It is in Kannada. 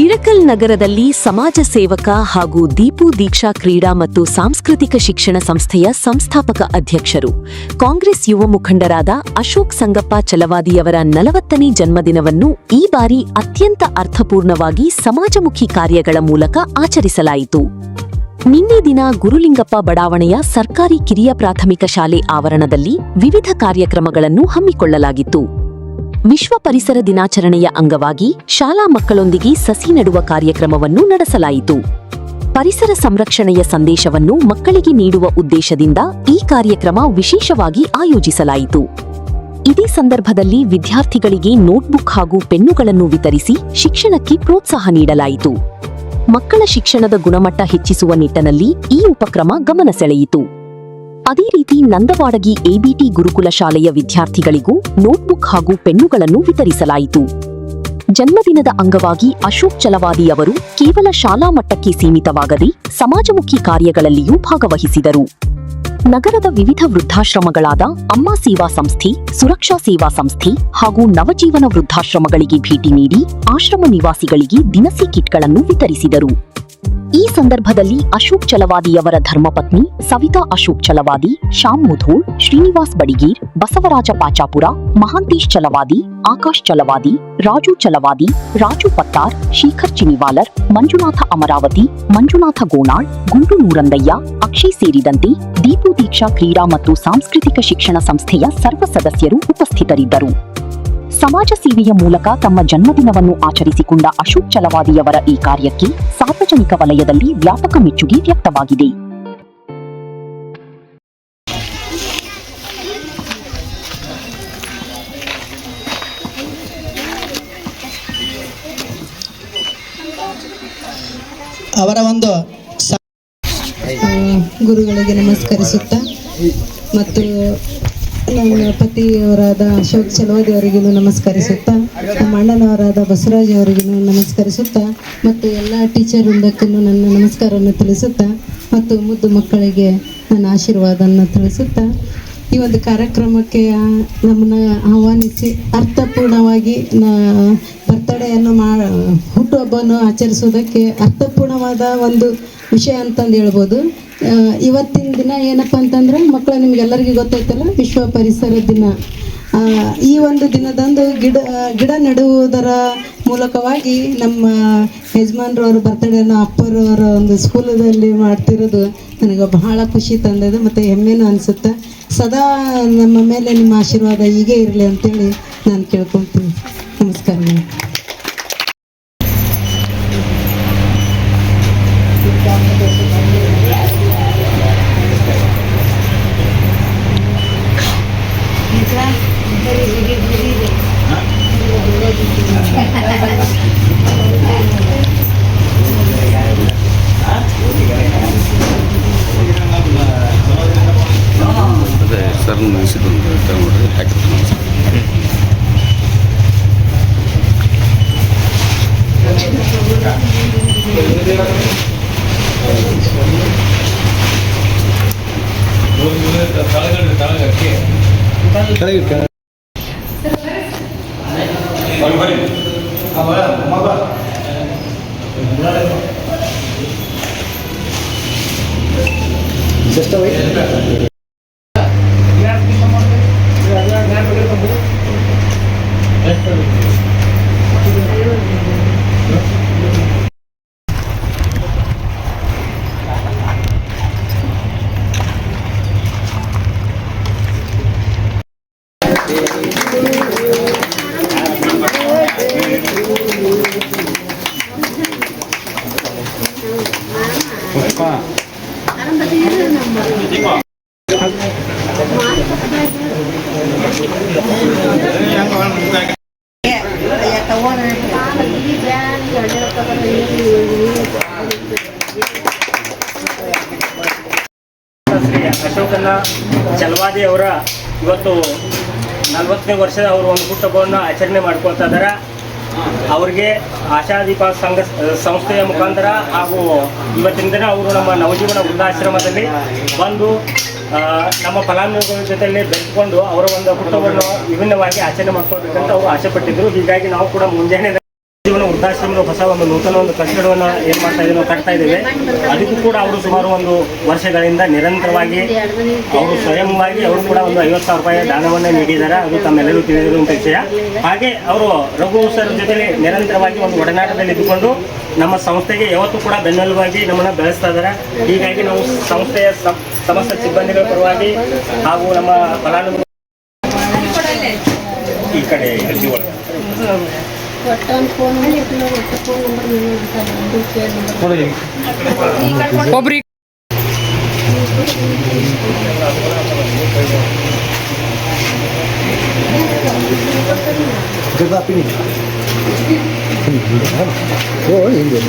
ಇಳಕಲ್ ನಗರದಲ್ಲಿ ಸಮಾಜ ಸೇವಕ ಹಾಗೂ ದೀಪು ದೀಕ್ಷಾ ಕ್ರೀಡಾ ಮತ್ತು ಸಾಂಸ್ಕೃತಿಕ ಶಿಕ್ಷಣ ಸಂಸ್ಥೆಯ ಸಂಸ್ಥಾಪಕ ಅಧ್ಯಕ್ಷರು, ಕಾಂಗ್ರೆಸ್ ಯುವ ಮುಖಂಡರಾದ ಅಶೋಕ್ ಸಂಗಪ್ಪ ಚಲವಾದಿಯವರ 40ನೇ ಜನ್ಮದಿನವನ್ನು ಈ ಬಾರಿ ಅತ್ಯಂತ ಅರ್ಥಪೂರ್ಣವಾಗಿ ಸಮಾಜಮುಖಿ ಕಾರ್ಯಗಳ ಮೂಲಕ ಆಚರಿಸಲಾಯಿತು. ನಿನ್ನೆ ದಿನ ಗುರುಲಿಂಗಪ್ಪ ಬಡಾವಣೆಯ ಸರ್ಕಾರಿ ಕಿರಿಯ ಪ್ರಾಥಮಿಕ ಶಾಲೆ ಆವರಣದಲ್ಲಿ ವಿವಿಧ ಕಾರ್ಯಕ್ರಮಗಳನ್ನು ಹಮ್ಮಿಕೊಳ್ಳಲಾಗಿತ್ತು. ವಿಶ್ವ ಪರಿಸರ ದಿನಾಚರಣೆಯ ಅಂಗವಾಗಿ ಶಾಲಾ ಮಕ್ಕಳೊಂದಿಗೆ ಸಸಿ ನೆಡುವ ಕಾರ್ಯಕ್ರಮವನ್ನು ನಡೆಸಲಾಯಿತು. ಪರಿಸರ ಸಂರಕ್ಷಣೆಯ ಸಂದೇಶವನ್ನು ಮಕ್ಕಳಿಗೆ ನೀಡುವ ಉದ್ದೇಶದಿಂದ ಈ ಕಾರ್ಯಕ್ರಮ ವಿಶೇಷವಾಗಿ ಆಯೋಜಿಸಲಾಯಿತು. ಇದೇ ಸಂದರ್ಭದಲ್ಲಿ ವಿದ್ಯಾರ್ಥಿಗಳಿಗೆ ನೋಟ್ಬುಕ್ ಹಾಗೂ ಪೆನ್ನುಗಳನ್ನು ವಿತರಿಸಿ ಶಿಕ್ಷಣಕ್ಕೆ ಪ್ರೋತ್ಸಾಹ ನೀಡಲಾಯಿತು. ಮಕ್ಕಳ ಶಿಕ್ಷಣದ ಗುಣಮಟ್ಟ ಹೆಚ್ಚಿಸುವ ನಿಟ್ಟಿನಲ್ಲಿ ಈ ಉಪಕ್ರಮ ಗಮನ ಸೆಳೆಯಿತು. ಅದೇ ರೀತಿ ನಂದವಾಡಗಿ ಎಬಿಟಿ ಗುರುಕುಲ ಶಾಲೆಯ ವಿದ್ಯಾರ್ಥಿಗಳಿಗೂ ನೋಟ್ಬುಕ್ ಹಾಗೂ ಪೆನ್ನುಗಳನ್ನು ವಿತರಿಸಲಾಯಿತು. ಜನ್ಮದಿನದ ಅಂಗವಾಗಿ ಅಶೋಕ್ ಚಲವಾದಿ ಅವರು ಕೇವಲ ಶಾಲಾ ಮಟ್ಟಕ್ಕೆ ಸೀಮಿತವಾಗದೆ ಸಮಾಜಮುಖಿ ಕಾರ್ಯಗಳಲ್ಲಿಯೂ ಭಾಗವಹಿಸಿದರು. ನಗರದ ವಿವಿಧ ವೃದ್ಧಾಶ್ರಮಗಳಾದ ಅಮ್ಮ ಸೇವಾ ಸಂಸ್ಥೆ, ಸುರಕ್ಷಾ ಸೇವಾ ಸಂಸ್ಥೆ ಹಾಗೂ ನವಜೀವನ ವೃದ್ಧಾಶ್ರಮಗಳಿಗೆ ಭೇಟಿ ನೀಡಿ ಆಶ್ರಮ ನಿವಾಸಿಗಳಿಗೆ ದಿನಸಿ ಕಿಟ್ಗಳನ್ನು ವಿತರಿಸಿದರು. ಈ ಸಂದರ್ಭದಲ್ಲಿ ಅಶೋಕ್ ಚಲವಾದಿಯವರ ಧರ್ಮಪತ್ನಿ ಸವಿತಾ ಅಶೋಕ್ ಚಲವಾದಿ, ಶ್ಯಾಮ್ ಮುಧೋಳ್, ಶ್ರೀನಿವಾಸ್ ಬಡಿಗೇರ್, ಬಸವರಾಜ ಪಾಚಾಪುರ, ಮಹಾಂತೇಶ್ ಚಲವಾದಿ, ಆಕಾಶ್ ಚಲವಾದಿ, ರಾಜು ಚಲವಾದಿ, ರಾಜು ಪತ್ತಾರ್, ಶೇಖರ್ ಚಿನಿವಾಲರ್, ಮಂಜುನಾಥ ಅಮರಾವತಿ, ಮಂಜುನಾಥ ಗೋಣಾಳ್, ಗುಂಡು ನೂರಂದಯ್ಯ, ಅಕ್ಷಯ್ ಸೇರಿದಂತೆ ದೀಪು ದೀಕ್ಷಾ ಕ್ರೀಡಾ ಮತ್ತು ಸಾಂಸ್ಕೃತಿಕ ಶಿಕ್ಷಣ ಸಂಸ್ಥೆಯ ಸರ್ವ ಸದಸ್ಯರು ಉಪಸ್ಥಿತರಿದ್ದರು. ಸಮಾಜ ಸೇವೆಯ ಮೂಲಕ ತಮ್ಮ ಜನ್ಮದಿನವನ್ನು ಆಚರಿಸಿಕೊಂಡ ಅಶೋಕ್ ಚಲವಾದಿಯವರ ಈ ಕಾರ್ಯಕ್ಕೆ ಸಾರ್ವಜನಿಕ ವಲಯದಲ್ಲಿ ವ್ಯಾಪಕ ಮೆಚ್ಚುಗೆ ವ್ಯಕ್ತವಾಗಿದೆ. ಅವರ ಒಂದು ಗುರುಗಳಿಗೆ ನಮಸ್ಕರಿಸುತ್ತಾ ಮತ್ತು ನನ್ನ ಪತಿಯವರಾದ ಅಶೋಕ್ ಚಲವಾದಿ ಅವರಿಗೂ ನಮಸ್ಕರಿಸುತ್ತಾ, ನಮ್ಮ ಅಣ್ಣನವರಾದ ಬಸವರಾಜ್ ಅವರಿಗೂ ನಮಸ್ಕರಿಸುತ್ತಾ ಮತ್ತು ಎಲ್ಲ ಟೀಚರ್ ವೃಂದಕ್ಕೂ ನನ್ನ ನಮಸ್ಕಾರವನ್ನು ತಿಳಿಸುತ್ತಾ ಮತ್ತು ಮುದ್ದು ಮಕ್ಕಳಿಗೆ ನನ್ನ ಆಶೀರ್ವಾದವನ್ನು ತಿಳಿಸುತ್ತಾ ಈ ಒಂದು ಕಾರ್ಯಕ್ರಮಕ್ಕೆ ನಮ್ಮನ್ನು ಆಹ್ವಾನಿಸಿ ಅರ್ಥಪೂರ್ಣವಾಗಿ ಬರ್ತಡೆಯನ್ನು ಹುಟ್ಟುಹಬ್ಬವನ್ನು ಆಚರಿಸುವುದಕ್ಕೆ ಅರ್ಥಪೂರ್ಣವಾದ ಒಂದು ವಿಷಯ ಅಂತಂದು ಹೇಳ್ಬೋದು. ಇವತ್ತಿನ ದಿನ ಏನಪ್ಪ ಅಂತಂದ್ರೆ ಮಕ್ಕಳು ನಿಮ್ಗೆಲ್ಲರಿಗೂ ಗೊತ್ತೈತಲ್ಲ, ವಿಶ್ವ ಪರಿಸರ ದಿನ. ಈ ಒಂದು ದಿನದಂದು ಗಿಡ ನೆಡುವುದರ ಮೂಲಕವಾಗಿ ನಮ್ಮ ಯಜಮಾನ್ರವ್ರ ಬರ್ತಡೆಯನ್ನು ಅಪ್ಪರವರ ಒಂದು ಸ್ಕೂಲದಲ್ಲಿ ಮಾಡ್ತಿರೋದು ನನಗೆ ಬಹಳ ಖುಷಿ ತಂದಿದೆ ಮತ್ತು ಹೆಮ್ಮೆನೂ ಅನಿಸುತ್ತೆ. ಸದಾ ನಮ್ಮ ಮೇಲೆ ನಿಮ್ಮ ಆಶೀರ್ವಾದ ಹೀಗೆ ಇರಲಿ ಅಂತೇಳಿ ನಾನು ಕೇಳ್ಕೊಳ್ತೀನಿ. ನಮಸ್ಕಾರ. ಅದೇ ಸರ್ ಮುಗಿಸಿದ್ದು ನೋಡ್ರಿ ಹಾಕಿರ್ತೀನಿ. ಅಶೋಕನ ಚಲವಾದಿ ಅವರ ಇವತ್ತು 40ನೇ ವರ್ಷದ ಅವರು ಒಂದು ಹುಟ್ಟುಹಬ್ಬವನ್ನು ಆಚರಣೆ ಮಾಡ್ಕೊಳ್ತಾ ಇದ್ದಾರೆ. ಅವ್ರಿಗೆ ಆಶಾದೀಪ ಸಂಸ್ಥೆಯ ಮುಖಾಂತರ ಹಾಗೂ ಇವತ್ತಿನ ದಿನ ಅವರು ನಮ್ಮ ನವಜೀವನ ವೃದ್ಧಾಶ್ರಮದಲ್ಲಿ ಬಂದು ನಮ್ಮ ಫಲಾನುಭವಿಗಳ ಜೊತೆಯಲ್ಲಿ ಬೆರೆದುಕೊಂಡು ಅವರ ಒಂದು ಹುಟ್ಟುಹಬ್ಬವನ್ನು ವಿಭಿನ್ನವಾಗಿ ಆಚರಣೆ ಮಾಡ್ಕೊಳ್ಬೇಕಂತ ಅವರು ಆಸೆ ಪಟ್ಟಿದ್ರು. ಹೀಗಾಗಿ ನಾವು ಕೂಡ ಮುಂಜಾನೆ ಜೀವನ ವೃದ್ಧಾಶ್ರಮದ ಹೊಸ ಒಂದು ನೂತನ ಒಂದು ಕಟ್ಟಡವನ್ನು ಏನು ಮಾಡ್ತಾ ಇದ್ದೀವಿ, ನಾವು ಕಟ್ತಾ ಇದ್ದೇವೆ. ಅದಕ್ಕೂ ಕೂಡ ಅವರು ಸುಮಾರು ಒಂದು ವರ್ಷಗಳಿಂದ ನಿರಂತರವಾಗಿ ಅವರು ಸ್ವಯಂವಾಗಿ ಅವರು ಕೂಡ ಒಂದು 50,000 ರೂಪಾಯಿ ದಾನವನ್ನು ನೀಡಿದ್ದಾರೆ. ಅದು ತಮ್ಮೆಲ್ಲರೂ ತಿಳಿದಿರುವಂಥ ವಿಷಯ. ಹಾಗೆ ಅವರು ರಘು ಸರ್ ಜೊತೆಲಿ ನಿರಂತರವಾಗಿ ಒಂದು ಒಡನಾಟದಲ್ಲಿ ಇದ್ದುಕೊಂಡು ನಮ್ಮ ಸಂಸ್ಥೆಗೆ ಯಾವತ್ತೂ ಕೂಡ ಬೆನ್ನೆಲುಬಾಗಿ ನಮ್ಮನ್ನು ಬೆಳೆಸ್ತಾ ಇದ್ದಾರೆ. ಹೀಗಾಗಿ ನಾವು ಸಂಸ್ಥೆಯ ಸಮಸ್ತ ಸಿಬ್ಬಂದಿಗಳ ಪರವಾಗಿ ಹಾಗೂ ನಮ್ಮ ಫಲಾನುಭವಿ ಈ ಕಡೆ ಒಬ್ರಿಗೆ ಓ ಹಿಂಗೆ